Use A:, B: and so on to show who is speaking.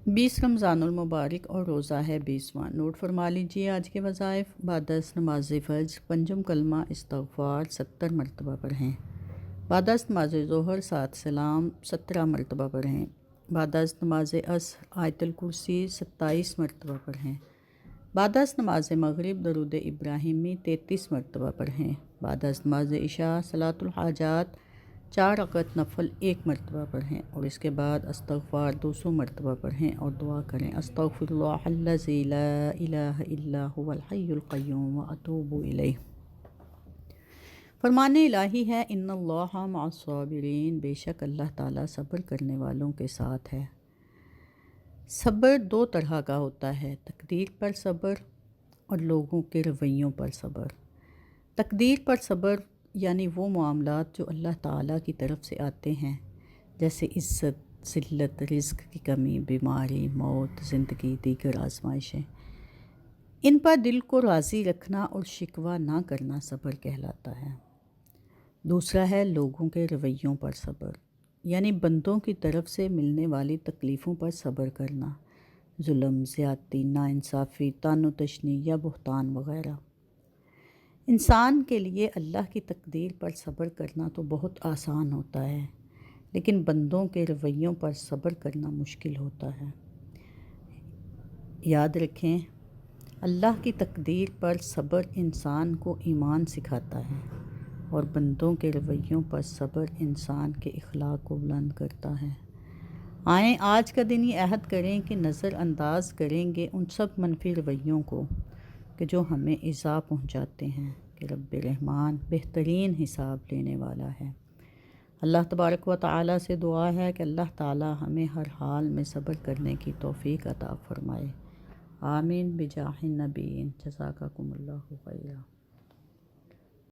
A: 20 رمضان المبارک اور روزہ ہے 20واں۔ نوٹ فرما لیجیے آج کے وظائف۔ بعد از نماز فجر پنجم کلمہ استغفار 70 مرتبہ پڑھیں۔ بعد از نماز ظہر 7 سلام 17 مرتبہ پڑھیں۔ بعد از نماز عصر آیت الکرسی 27 مرتبہ پڑھیں۔ بعد از نماز مغرب درود ابراہیمی 33 مرتبہ پڑھیں۔ بعد از نماز عشاء صلاۃ الحاجات 4 رکعت نفل 1 مرتبہ پڑھیں، اور اس کے بعد استغفار 200 مرتبہ پڑھیں اور دعا کریں، استغفر اللہ الذی لا الہ الا هو الحی القیوم واتوب الیہ۔ فرمان الہی ہے ان اللہ مع الصابرین، بے شک اللہ تعالیٰ صبر کرنے والوں کے ساتھ ہے۔ صبر 2 طرح کا ہوتا ہے، تقدیر پر صبر اور لوگوں کے رویوں پر صبر۔ تقدیر پر صبر یعنی وہ معاملات جو اللہ تعالیٰ کی طرف سے آتے ہیں، جیسے عزت، ذلت، رزق کی کمی، بیماری، موت، زندگی، دیگر آزمائشیں، ان پر دل کو راضی رکھنا اور شکوہ نہ کرنا صبر کہلاتا ہے۔ دوسرا ہے لوگوں کے رویوں پر صبر، یعنی بندوں کی طرف سے ملنے والی تکلیفوں پر صبر کرنا، ظلم، زیادتی، ناانصافی، طعن و تشنیع یا بہتان وغیرہ۔ انسان کے لیے اللہ کی تقدیر پر صبر کرنا تو بہت آسان ہوتا ہے، لیکن بندوں کے رویوں پر صبر کرنا مشکل ہوتا ہے۔ یاد رکھیں، اللہ کی تقدیر پر صبر انسان کو ایمان سکھاتا ہے، اور بندوں کے رویوں پر صبر انسان کے اخلاق کو بلند کرتا ہے۔ آئیں آج کا دن یہ عہد کریں کہ نظر انداز کریں گے ان سب منفی رویوں کو کہ جو ہمیں ایذا پہنچاتے ہیں، کہ رب رحمان بہترین حساب لینے والا ہے۔ اللہ تبارک و تعالیٰ سے دعا ہے کہ اللہ تعالیٰ ہمیں ہر حال میں صبر کرنے کی توفیق عطا فرمائے۔ آمین بجاہ النبی، جزاکم اللہ خیرا۔